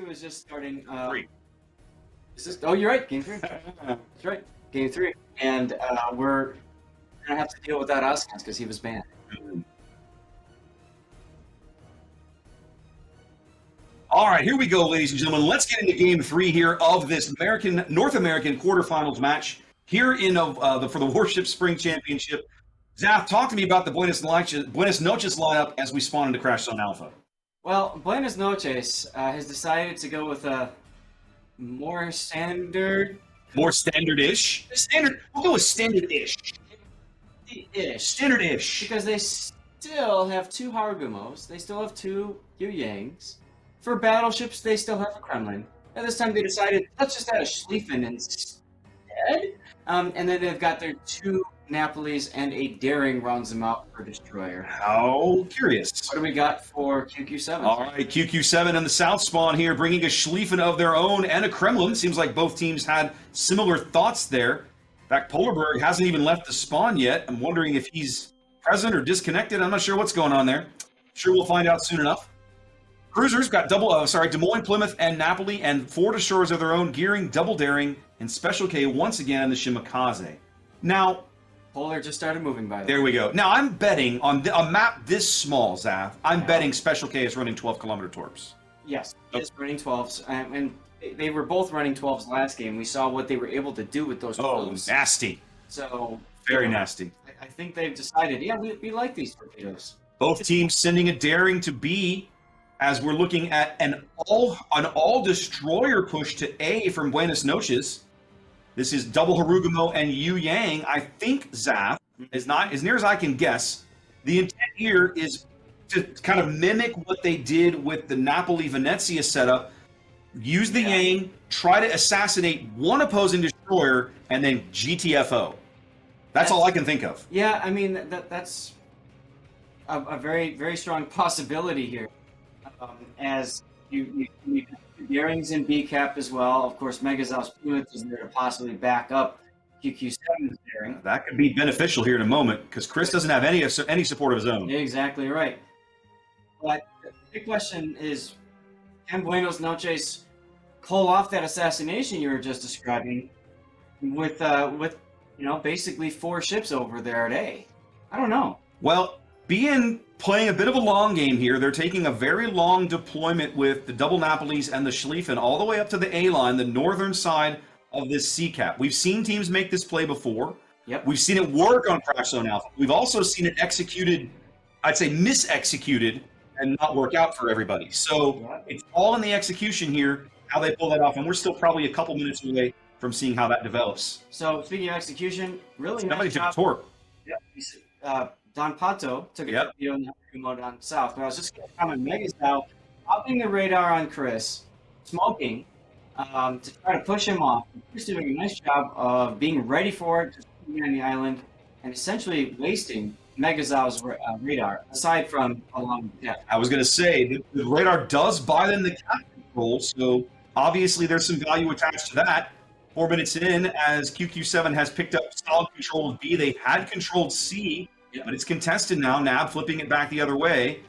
2 is just starting. 3. Oh, you're right. Game 3. That's right. Game 3. And we're going to have to deal with that Oskins because he was banned. All right, here we go, ladies and gentlemen. Let's get into Game 3 here of this North American quarterfinals match here in for the Warships Spring Championship. Zaf, talk to me about the Buenos Noches lineup as we spawn into Crash Zone Alpha. Well, Buenos Noches has decided to go with a more standard... More standard-ish? We'll go with standard-ish. Standard-ish. Because they still have 2 Harugumos. They still have 2 Yu Yangs. For battleships, they still have a Kremlin. And this time they decided, let's just add a Schlieffen instead. And then they've got their 2 Napolis and a Daring rounds them out for Destroyer. How curious. What do we got for QQ7? All right, QQ7 in the south spawn here, bringing a Schlieffen of their own and a Kremlin. Seems like both teams had similar thoughts there. In fact, Polarberg hasn't even left the spawn yet. I'm wondering if he's present or disconnected. I'm not sure what's going on there. Sure, we'll find out soon enough. Cruisers got Des Moines, Plymouth, and Napoli, and 4 destroyers of their own, Gearing, Double Daring, and Special K once again in the Shimakaze. Now, Polar just started moving, by the way. there we go. Now, I'm betting on a map this small, Zaf. I'm betting Special K is running 12-kilometer torps. Yes, he is running 12s, and they were both running 12s last game. We saw what they were able to do with those 12s. Oh, nasty. So Very nasty. I think they've decided, yeah, we like these torpedoes. Both teams sending a Daring to B, as we're looking at an all destroyer push to A from Buenos Noches. This is double Harugumo and Yu Yang. I think, Zaf, is not as near as I can guess. The intent here is to kind of mimic what they did with the Napoli Venezia setup. Use the Yang, try to assassinate one opposing destroyer, and then GTFO. That's all I can think of. Yeah, I mean that's a very, very strong possibility here. As you Darings in B cap as well. Of course, Megazov's Plymouth is there to possibly back up QQ7's Daring. That could be beneficial here in a moment because Chris doesn't have any support of his own. Exactly right. But the big question is, can Buenos Noches pull off that assassination you were just describing with basically 4 ships over there at A? I don't know. Well, playing a bit of a long game here. They're taking a very long deployment with the double Napolis and the Schlieffen all the way up to the A line, the northern side of this C cap. We've seen teams make this play before. Yep. We've seen it work on Crash Zone Alpha. We've also seen it executed, I'd say mis-executed, and not work out for everybody. So it's all in the execution here, how they pull that off. And we're still probably a couple minutes away from seeing how that develops. So speaking of execution, really Somebody nice took job. a torp. Yeah. Don Pato took a torpedo in the Harugumo down south. But I was just going to comment, Megas now popping the radar on Chris, smoking, to try to push him off. Chris doing a nice job of being ready for it, just being on the island, and essentially wasting Megazov's radar, aside from along the depth. I was going to say, the radar does buy them the cap control, so obviously there's some value attached to that. 4 minutes in, as QQ7 has picked up solid control of B, they had controlled C, but it's contested now. Nab flipping it back the other way,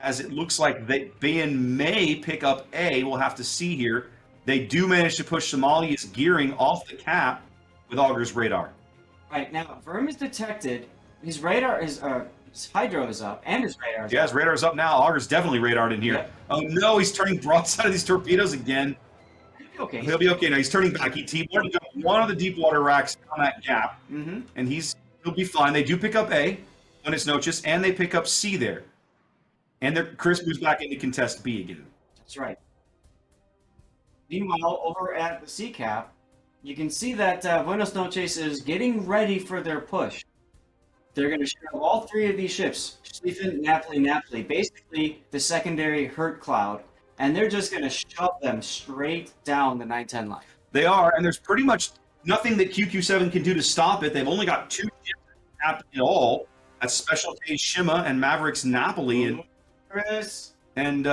as it looks like they may pick up A. We'll have to see here. They do manage to push Somalia's Gearing off the cap with Augur's radar. Right, now, Verm is detected. His radar is, his hydro is up, and his radar is up. Yeah, his radar's up now. Augur's definitely radared in here. Yep. Oh no, he's turning broadside of these torpedoes again. Okay. He'll be okay now. He's turning back. He wanted to go one of the deep water racks on that gap, and he'll be fine. They do pick up A when it's Noches, and they pick up C there. And Chris moves back into contest B again. That's right. Meanwhile, over at the C cap, you can see that Buenos Noches is getting ready for their push. They're going to shove all 3 of these ships, Schlieffen, Napoli, basically the secondary hurt cloud, and they're just going to shove them straight down the 910 line. They are, and there's pretty much nothing that QQ7 can do to stop it. They've only got 2 ships tapped at all. That's Special K Shima and Mavericks Napoli, and Chris. and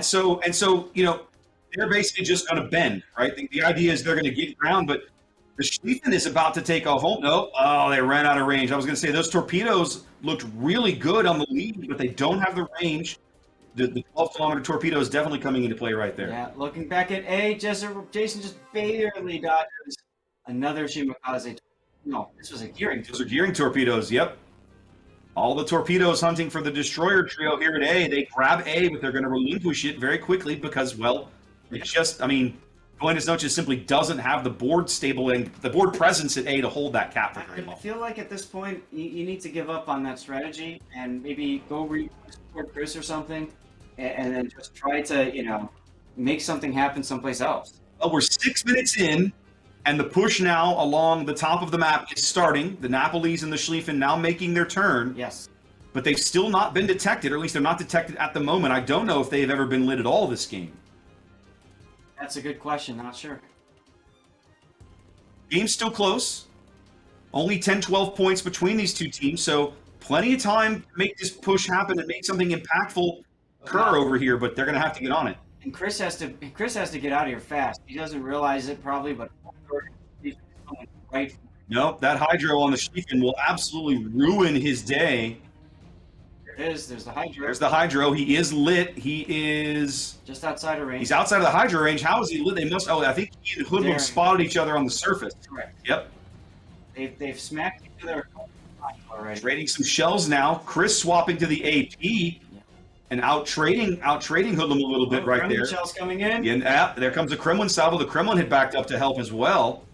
so they're basically just going to bend, right? The idea is they're going to get ground, but the Schlieffen is about to take off. Oh, they ran out of range. I was going to say those torpedoes looked really good on the lead, but they don't have the range the 12-kilometer torpedo is definitely coming into play right there. Yeah, looking back at A, Jason just barely dodges another Shimakaze. No, this was a gearing. Those are gearing torpedoes, yep. All the torpedoes hunting for the destroyer trio here at A. They grab A, but they're going to relinquish it very quickly because, well, it's just, I mean, Buenos Noches simply doesn't have the board stabling, the board presence at A to hold that cap for very long. I feel like at this point, you need to give up on that strategy and maybe go support Chris or something, and then just try to, you know, make something happen someplace else. Well, we're 6 minutes in, and the push now along the top of the map is starting. The Napoles and the Schlieffen now making their turn. Yes. But they've still not been detected, or at least they're not detected at the moment. I don't know if they've ever been lit at all this game. That's a good question. Not sure. Game's still close. Only 10, 12 points between these two teams, so plenty of time to make this push happen and make something impactful occur over here, but they're going to have to get on it. And Chris has to get out of here fast. He doesn't realize it probably, but right. Nope, that hydro on the Schlieffen will absolutely ruin his day. There it is. There's the hydro. There's the hydro. He is lit. He is just outside of range. He's outside of the hydro range. How is he lit? They must. Oh, I think he and Hoodlum spotted each other on the surface. Correct. Yep. They've smacked each other already. Trading some shells now. Chris swapping to the AP. And out trading Hoodlum a little bit right Kremlin there. Shells coming in. Yeah, there comes a Kremlin salvo. The Kremlin had backed up to help as well.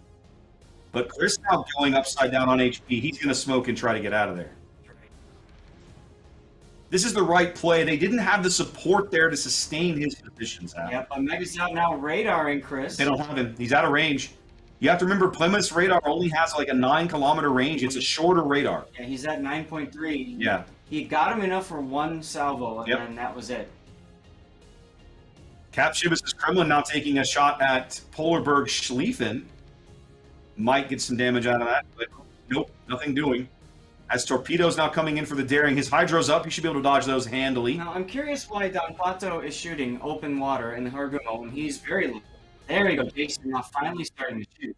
But Chris now going upside down on HP. He's going to smoke and try to get out of there. This is the right play. They didn't have the support there to sustain his positions. Yep, Mega's out now radaring Chris. They don't have him. He's out of range. You have to remember, Plymouth's radar only has like a 9-kilometer range. It's a shorter radar. Yeah, he's at 9.3. Yeah. He got him enough for one salvo, and then that was it. Cap Shibas' Kremlin now taking a shot at Polarberg Schlieffen. Might get some damage out of that, but nope, nothing doing. As torpedoes now coming in for the daring. His hydro's up. He should be able to dodge those handily. Now, I'm curious why Don Pato is shooting open water in the Hargumo, and he's very low. There you go, Jason now finally starting to shoot.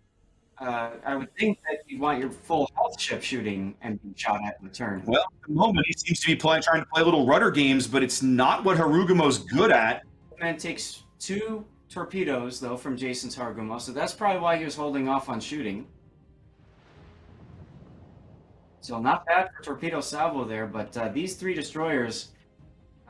I would think that you'd want your full health ship shooting and being shot at in return. Well, at the moment, he seems to be trying to play little rudder games, but it's not what Harugumo's good at. Man takes 2 torpedoes, though, from Jason's Hargumo, so that's probably why he was holding off on shooting. So not bad for torpedo salvo there, but these 3 destroyers,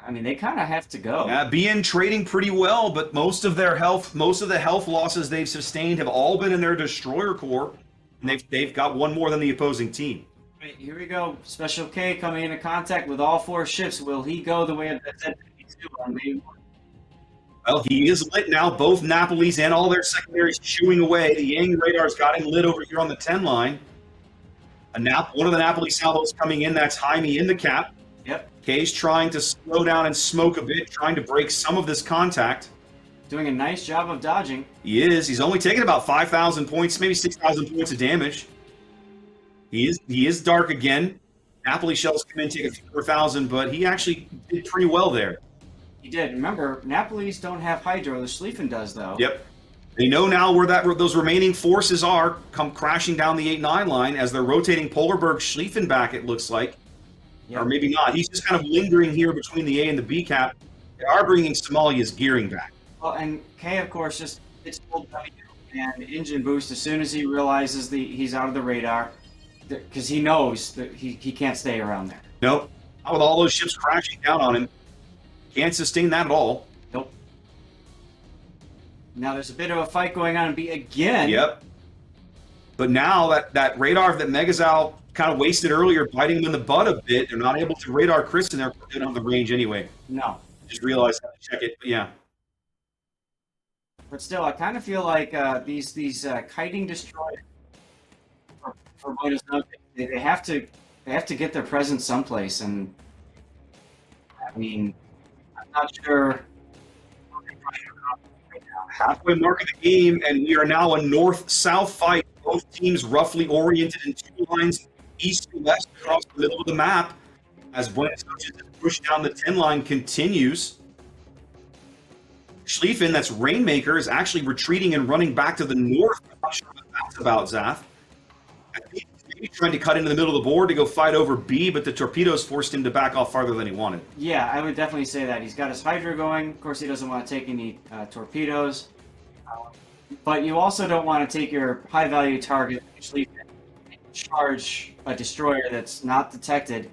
I mean, they kind of have to go. Yeah, BN trading pretty well, but most of the health losses they've sustained have all been in their destroyer core, and they've got one more than the opposing team. Right, here we go. Special K coming into contact with all 4 ships. Will he go the way of the Z-52 on May 1? Well, he is lit now. Both Napoles and all their secondaries chewing away. The Yang radar's got him lit over here on the 10 line. One of the Napoli salvos coming in. That's Jaime in the cap. Yep. K's trying to slow down and smoke a bit, trying to break some of this contact. Doing a nice job of dodging. He is. He's only taking about 5,000 points, maybe 6,000 points of damage. He is dark again. Napoli shells come in, take a few more thousand, but he actually did pretty well there. He did. Remember, Napoles don't have hydro. The Schlieffen does, though. Yep. They know now where those remaining forces are, come crashing down the 8-9 line as they're rotating Polarberg Schlieffen back, it looks like. Yep. Or maybe not. He's just kind of lingering here between the A and the B cap. They are bringing Somalia's gearing back. Well, and K, of course, just hits full W and engine boost as soon as he realizes he's out of the radar, because he knows that he can't stay around there. Nope. Not with all those ships crashing down on him. Can't sustain that at all. Nope. Now there's a bit of a fight going on in B again. Yep. But now that radar that Megazal kind of wasted earlier, biting him in the butt a bit, they're not able to radar Chris, and they're putting on the range anyway. No. Just realized how to check it, but yeah. But still, I kind of feel like these kiting destroyers for Buenos Noches, they have to get their presence someplace, and I mean, I'm not sure. Halfway mark of the game, and we are now a north-south fight. Both teams roughly oriented in 2 lines, east to west across the middle of the map. As Buenos Noches' push down the 10 line continues. Schlieffen, that's Rainmaker, is actually retreating and running back to the north. I'm not sure what that's about, Zath. I think He's trying to cut into the middle of the board to go fight over B, but the torpedoes forced him to back off farther than he wanted. Yeah, I would definitely say that. He's got his Hydra going. Of course, he doesn't want to take any torpedoes. But you also don't want to take your high-value target, actually charge a destroyer that's not detected.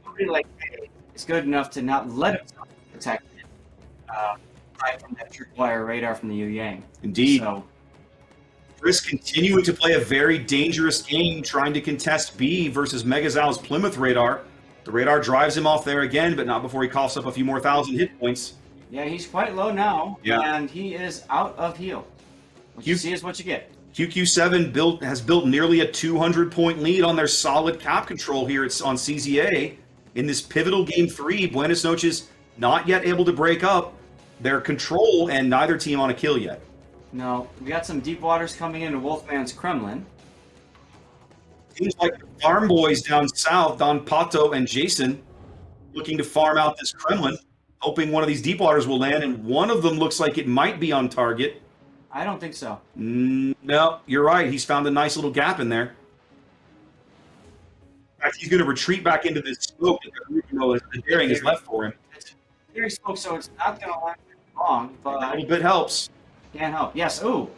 Somebody like A is good enough to not let himself be detected right from that tripwire radar from the Yu Yang. Indeed. So, Chris continuing to play a very dangerous game, trying to contest B versus Megazal's Plymouth radar. The radar drives him off there again, but not before he coughs up a few more thousand hit points. yeah, he's quite low now, Yeah. and he is out of heal. What you see is what you get. QQ7 has built nearly a 200-point lead on their solid cap control here on CZA. In this pivotal Game 3, Buenos Noches not yet able to break up their control, and neither team on a kill yet. No, we got some deep waters coming into Wolfman's Kremlin. Seems like the farm boys down south, Don Pato and Jason, looking to farm out this Kremlin, hoping one of these deep waters will land, and one of them looks like it might be on target. I don't think so. No, you're right. He's found a nice little gap in there. In fact, he's going to retreat back into this smoke because the daring is left for him. It's very smoke, so it's not going to last long, but A little bit helps. can't help. Yes, ooh.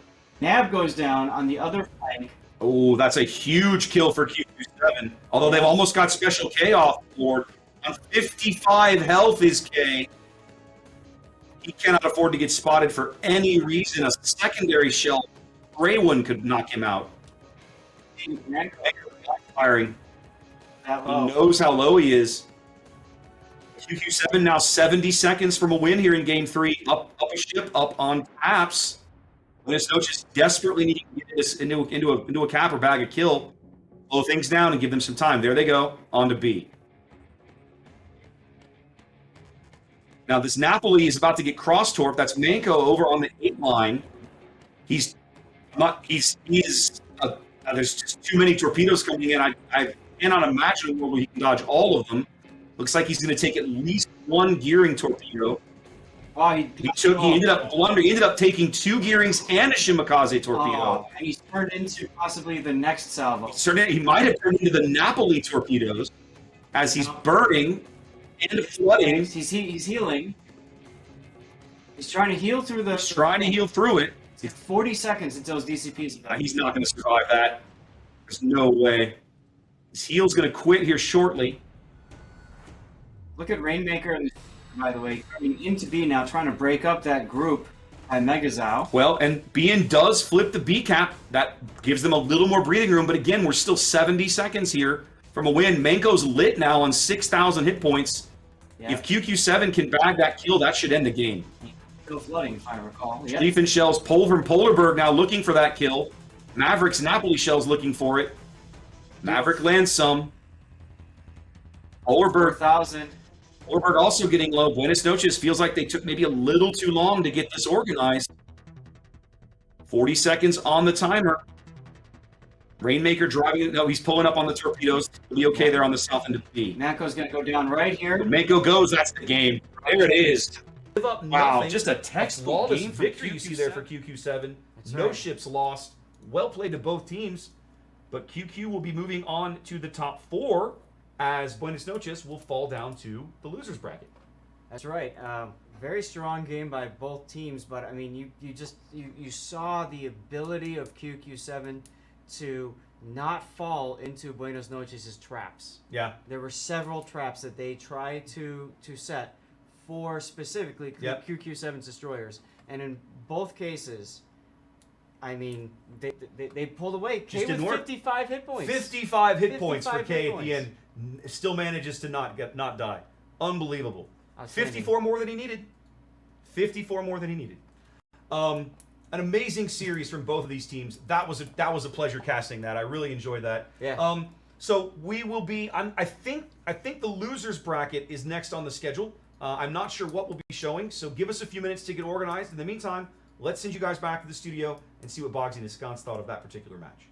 Nav goes down on the other flank. Oh, that's a huge kill for QQ7. Although they've almost got Special K off the board. On 55 health is K. He cannot afford to get spotted for any reason. A secondary shell, gray one, could knock him out. Firing. He knows how low he is. QQ7 now 70 seconds from a win here in Game 3. Up a ship, up on taps. Buenos Noches desperately needing to get this into a cap or bag a kill. Blow things down and give them some time. There they go. On to B. Now this Napoli is about to get cross-torp. That's Manco over on the 8 line. There's just too many torpedoes coming in. I cannot imagine a world where he can dodge all of them. Looks like he's going to take at least one gearing torpedo. Wow, He ended up blundering. He ended up taking 2 gearings and a Shimakaze torpedo. And he's turned into possibly the next salvo. He might have turned into the Napoli torpedoes as he's burning and flooding. He's healing. He's trying to heal through the... He's trying to heal through it. It's 40 seconds until his DCP's... He's not going to survive that. There's no way. His heel's going to quit here shortly. Look at Rainmaker, by the way, coming into B now, trying to break up that group by Megazao. Well, and BN does flip the B cap. That gives them a little more breathing room. But again, we're still 70 seconds here from a win. Manco's lit now on 6,000 hit points. Yeah. If QQ7 can bag that kill, that should end the game. Still flooding, if I recall. Yep. Schlieffen Shells, Pole from Polarberg now looking for that kill. Maverick's Napoli Shells looking for it. Maverick lands some. Polarberg 4,000. Polarberg also getting low. Buenos Noches feels like they took maybe a little too long to get this organized. 40 seconds on the timer. Rainmaker driving it. No, he's pulling up on the torpedoes. He'll be okay there on the south end of B. Manco's going to go down right here. Manco goes. That's the game. There it is. Give up wow, nothing. just a textbook game victory you see there for QQ7. No ships lost. Well played to both teams. But QQ will be moving on to the top 4 as Buenos Noches will fall down to the losers bracket. That's right. Very strong game by both teams, but I mean, you saw the ability of QQ7 to not fall into Buenos Noches' traps. Yeah. There were several traps that they tried to set for specifically QQ7's destroyers, and in both cases, I mean, they pulled away. K with 55 hit points. 55 hit points for K at the end. Still manages to not die. Unbelievable. 54 more than he needed. 54 more than he needed. An amazing series from both of these teams. That was a pleasure casting that. I really enjoyed that. Yeah. So we will be. I think the losers bracket is next on the schedule. I'm not sure what we'll be showing. So give us a few minutes to get organized. In the meantime, let's send you guys back to the studio and see what Boggsy and his Sconce thought of that particular match.